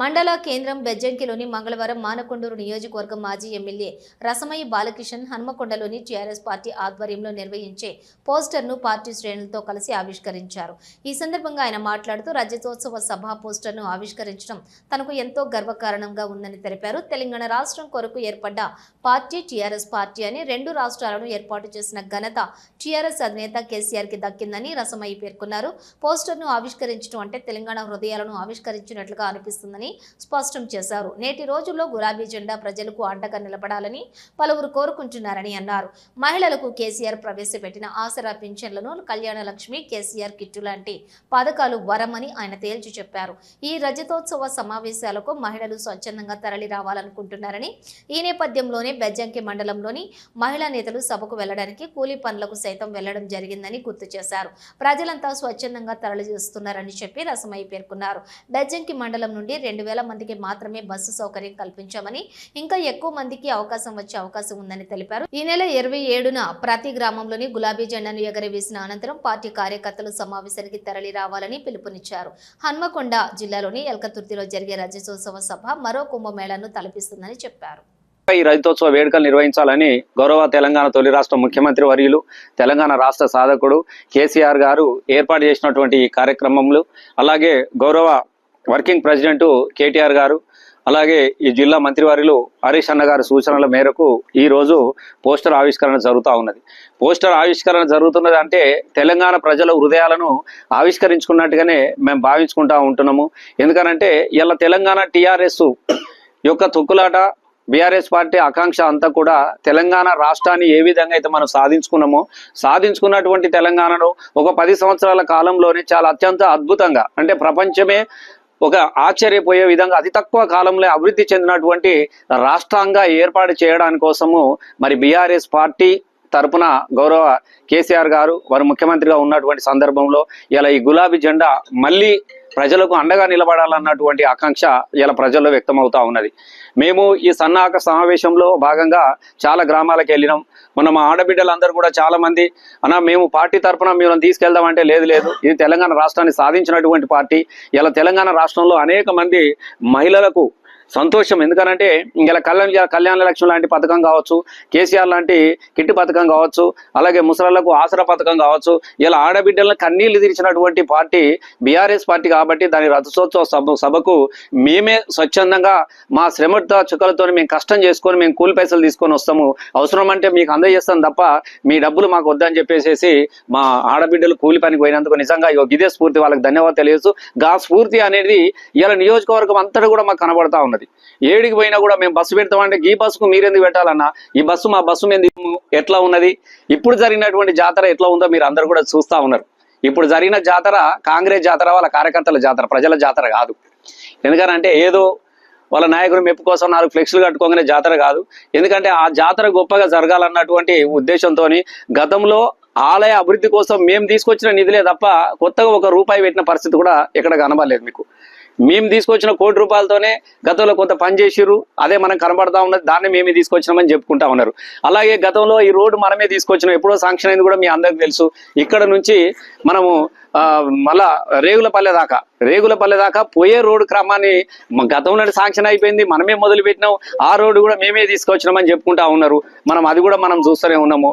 మండల కేంద్రం బెజ్జంకిలోని మంగళవారం మానకొండూరు నియోజకవర్గం మాజీ ఎమ్మెల్యే రసమయ్య బాలకిషన్ హన్మకొండలోని టీఆర్ఎస్ పార్టీ ఆధ్వర్యంలో నిర్వహించే పోస్టర్ను పార్టీ శ్రేణులతో కలిసి ఆవిష్కరించారు. ఈ సందర్భంగా ఆయన మాట్లాడుతూ రజతోత్సవ సభ పోస్టర్ను ఆవిష్కరించడం తనకు ఎంతో గర్వకారణంగా ఉందని తెలిపారు. తెలంగాణ రాష్ట్రం కొరకు ఏర్పడ్డ పార్టీ టీఆర్ఎస్ పార్టీ అని రెండు రాష్ట్రాలను ఏర్పాటు చేసిన ఘనత టీఆర్ఎస్ అధినేత కేసీఆర్ కి దక్కిందని రసమయ్య పేర్కొన్నారు. పోస్టర్ను ఆవిష్కరించడం అంటే తెలంగాణ హృదయాలను ఆవిష్కరించినట్లుగా అనిపిస్తుందని స్పష్టం చేశారు. నేటి రోజుల్లో గులాబీ జెండా ప్రజలకు అండగా నిలబడాలని పలువురు కోరుకుంటున్నారని అన్నారు. మహిళలకు కేసీఆర్ ప్రవేశపెట్టిన ఆసరా పింఛన్లను, కళ్యాణ లక్ష్మి, కేసీఆర్ కిట్టు లాంటి పథకాలు వరమని ఆయన తేల్చి చెప్పారు. ఈ రజతోత్సవ సమావేశాలకు మహిళలు స్వచ్ఛందంగా తరలి రావాలనుకుంటున్నారని, ఈ నేపథ్యంలోనే బెజ్జంకి మండలంలోని మహిళా నేతలు సభకు వెళ్లడానికి కూలీ పనులకు సైతం వెళ్లడం జరిగిందని గుర్తు చేశారు. ప్రజలంతా స్వచ్ఛందంగా తరలి చేస్తున్నారని చెప్పి రసమయ్య పేర్కొన్నారు. బెజ్జంకి మండలం నుండి 2000 మందికి మాత్రమే బస్సు సౌకర్యం కల్పించామని, ఇంకా ఎక్కువ మందికి అవకాశం వచ్చే అవకాశం ఉందని తెలిపారు. ఈ నెల 27న ప్రతి గ్రామంలోని గులాబీ జెండాను ఎగరవేసిన అనంతరం పార్టీ కార్యకర్తలు సమావేశానికి తరలి రావాలని పిలుపునిచ్చారు. హన్మకొండ జిల్లాలోని ఎల్కతుర్తిలో జరిగే రజతోత్సవ సభ మరో కుంభమేళాను తలపిస్తుందని చెప్పారు. ఈ రజతోత్సవ వేడుకలు నిర్వహించాలని గౌరవ తెలంగాణ తొలి రాష్ట్ర ముఖ్యమంత్రి వర్యులు, తెలంగాణ రాష్ట్ర సాధకుడు కేసీఆర్ గారు ఏర్పాటు చేసినటువంటి ఈ కార్యక్రమంలో, అలాగే గౌరవ వర్కింగ్ ప్రెసిడెంట్ కేటీఆర్ గారు, అలాగే ఈ జిల్లా మంత్రివర్యులు హరీష్ అన్న గారి సూచనల మేరకు ఈ రోజు పోస్టర్ ఆవిష్కరణ జరుగుతూ ఉన్నది. పోస్టర్ ఆవిష్కరణ జరుగుతున్నది అంటే తెలంగాణ ప్రజల హృదయాలను ఆవిష్కరించుకున్నట్టుగానే మేము భావించుకుంటా ఉంటున్నాము. ఎందుకనంటే ఇలా తెలంగాణ టీఆర్ఎస్ యొక్క తొక్కులాట, బీఆర్ఎస్ పార్టీ ఆకాంక్ష అంతా కూడా తెలంగాణ రాష్ట్రాన్ని ఏ విధంగా అయితే మనం సాధించుకున్నటువంటి తెలంగాణను ఒక 10 సంవత్సరాల కాలంలోనే చాలా అత్యంత అద్భుతంగా, అంటే ప్రపంచమే ఒక ఆశ్చర్యపోయే విధంగా అతి తక్కువ కాలంలో అభివృద్ధి చెందినటువంటి రాష్ట్రంగా ఏర్పాటు చేయడానికి కోసము మరి బీఆర్ఎస్ పార్టీ తరపున గౌరవ కేసీఆర్ గారు వారు ముఖ్యమంత్రిగా ఉన్నటువంటి సందర్భంలో ఇలా ఈ గులాబీ జెండా మళ్ళీ ప్రజలకు అండగా నిలబడాలన్నటువంటి ఆకాంక్ష ఇలా ప్రజల్లో వ్యక్తమవుతా ఉన్నది. మేము ఈ సన్నాహక సమావేశంలో భాగంగా చాలా గ్రామాలకు వెళ్ళినాం. మన మా ఆడబిడ్డలందరూ కూడా చాలా మంది అన్న మేము పార్టీ తరఫున మేము తీసుకెళ్దామంటే లేదు ఇది తెలంగాణ రాష్ట్రాన్ని సాధించినటువంటి పార్టీ. ఇలా తెలంగాణ రాష్ట్రంలో అనేక మంది మహిళలకు సంతోషం. ఎందుకనంటే ఇలా కళ్యాణ లక్ష్మి లాంటి పథకం కావచ్చు, కేసీఆర్ లాంటి కిట్టి పథకం కావచ్చు, అలాగే ముసలాళ్లకు ఆసరా పథకం కావచ్చు, ఇలా ఆడబిడ్డలను కన్నీళ్లు తీర్చినటువంటి పార్టీ బీఆర్ఎస్ పార్టీ. కాబట్టి దాని రజతోత్సవ సభకు మేమే స్వచ్ఛందంగా మా శ్రమ చుక్కలతో మేము కష్టం చేసుకొని మేము కూలి పైసలు తీసుకొని వస్తాము, అవసరం అంటే మీకు అందజేస్తాం తప్ప మీ డబ్బులు మాకు వద్దని చెప్పేసి మా ఆడబిడ్డలు కూలి పనికి పోయినందుకు నిజంగా ఇదే స్ఫూర్తి, వాళ్ళకి ధన్యవాదాలు తెలియజేస్తూ గా స్ఫూర్తి అనేది ఇలా నియోజకవర్గం అంతటా కూడా మాకు కనబడతా ఉన్నది. ఏడికి పోయినా కూడా మేము బస్సు పెడతామంటే ఈ బస్సుకు మీరెందుకు పెట్టాలన్నా, ఈ బస్సు మా బస్సు మీద ఎట్లా ఉన్నది, ఇప్పుడు జరిగినటువంటి జాతర ఎట్లా ఉందో మీరు అందరు కూడా చూస్తా ఉన్నారు. ఇప్పుడు జరిగిన జాతర కాంగ్రెస్ జాతర, వాళ్ళ కార్యకర్తల జాతర, ప్రజల జాతర కాదు. ఎందుకంటే ఏదో వాళ్ళ నాయకుడు మెప్పు కోసం 4 ఫ్లెక్స్లు కట్టుకోగానే జాతర కాదు. ఎందుకంటే ఆ జాతర గొప్పగా జరగాలన్నటువంటి ఉద్దేశంతో గతంలో ఆలయ అభివృద్ధి కోసం మేము తీసుకొచ్చిన నిధులే తప్ప కొత్తగా 1 రూపాయి పెట్టిన పరిస్థితి కూడా ఎక్కడ కనబడలేదు. మీకు మేము తీసుకొచ్చిన 1 కోటి రూపాయలతోనే గతంలో కొంత పని చేసిర్రు, అదే మనం కనబడతా ఉన్నది, దాన్ని మేమే తీసుకొచ్చినామని చెప్పుకుంటా ఉన్నారు. అలాగే గతంలో ఈ రోడ్డు మనమే తీసుకొచ్చినాం, ఎప్పుడో శాంక్షన్ అయింది కూడా మీ అందరికి తెలుసు. ఇక్కడ నుంచి మనము మళ్ళా రేగులపల్లె దాకా పోయే రోడ్డు క్రమాన్ని గతంలో శాంక్షన్ అయిపోయింది, మనమే మొదలు పెట్టినాం. ఆ రోడ్డు కూడా మేమే తీసుకొచ్చినామని చెప్పుకుంటా ఉన్నారు. అది కూడా మనం చూస్తూనే ఉన్నాము.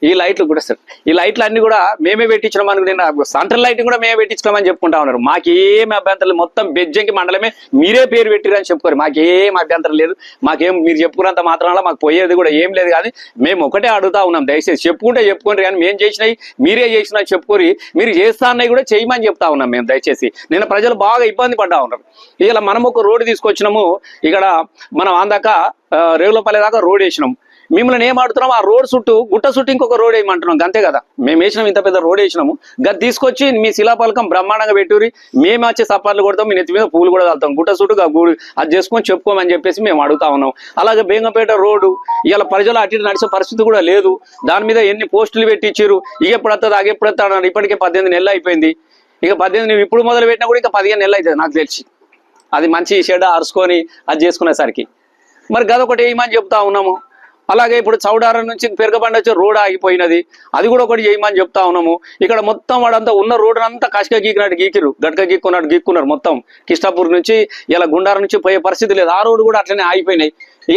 ఈ లైట్లు కూడా ఈ లైట్లు అన్ని కూడా మేమే పెట్టించినాం అనుకుంటే సెంట్రల్ లైట్ కూడా మేమే పెట్టించుకోమని చెప్పుకుంటా ఉన్నారు. మాకేం అభ్యంతరం, మొత్తం బెజ్జంకి మండలమే మీరే పేరు పెట్టిరని చెప్పుకోరు, మాకేం అభ్యంతరం లేదు. మాకేం మీరు చెప్పుకున్నంత మాత్రం మాకు పోయేది కూడా ఏం లేదు. కానీ మేము ఒకటే అడుగుతా ఉన్నాం, దయచేసి చెప్పుకోండి, కానీ మేము చేసినవి మీరే చేసినా చెప్పుకోరి, మీరు చేస్తాన్నవి కూడా చేయమని చెప్తా ఉన్నాం మేము. దయచేసి నిన్న ప్రజలు బాగా ఇబ్బంది పడ్డా ఉన్నారు. ఇలా మనం ఒక రోడ్డు తీసుకొచ్చినాము, ఇక్కడ మనం ఆందాక రేగులపల్లె దాకా రోడ్ వేసినాం. మిమ్మల్ని ఏం ఆడుతున్నాం, ఆ రోడ్ గుట్ట చుట్టూ ఇంకొక రోడ్ వేయమంటున్నాం, అంతే కదా. మేము వేసినాం, ఇంత పెద్ద రోడ్ వేసినాము, గది తీసుకొచ్చి మీ శిలాపలకం బ్రహ్మాండంగా పెట్టురి, మేము వచ్చే సపార్లు కొడతాం, మీ నెత్తి మీద పూలు కూడా వెళ్తాం, గుట్ట చుట్టూ అది చేసుకొని చెప్పుకోమని చెప్పేసి మేము అడుగుతా ఉన్నాం. అలాగే బేగంపేట రోడ్డు ఇలా ప్రజలు అటు నడిచే పరిస్థితి కూడా లేదు. దాని మీద ఎన్ని పోస్టులు పెట్టి ఇచ్చారు, ఎప్పుడు వస్తుంది ఎప్పుడు వస్తాడు, ఇప్పటికే 18 నెలలు అయిపోయింది. ఇక 18 నువ్వు ఇప్పుడు మొదలు పెట్టినా కూడా ఇక 15 నెలలు అవుతుంది నాకు తెలిసి. అది మంచి షెడ్ అరుచుకొని అది చేసుకునేసరికి మరి గదొకటి ఏమని చెప్తా ఉన్నాము. అలాగే ఇప్పుడు చౌడారం నుంచి పెరగబండ వచ్చే రోడ్ ఆగిపోయినది, అది కూడా ఒకటి చేయమని చెప్తా ఉన్నాము. ఇక్కడ మొత్తం వాడంతా ఉన్న రోడ్ అంతా కష్క గీకినట్టు గీకిరు, గట్క గీక్కున్నట్టు గీక్కున్నారు మొత్తం. కిష్టాపూర్ నుంచి ఇలా గుండారం నుంచి పోయే పరిస్థితి లేదు, ఆ రోడ్డు కూడా అట్లనే ఆగిపోయినాయి. ఇక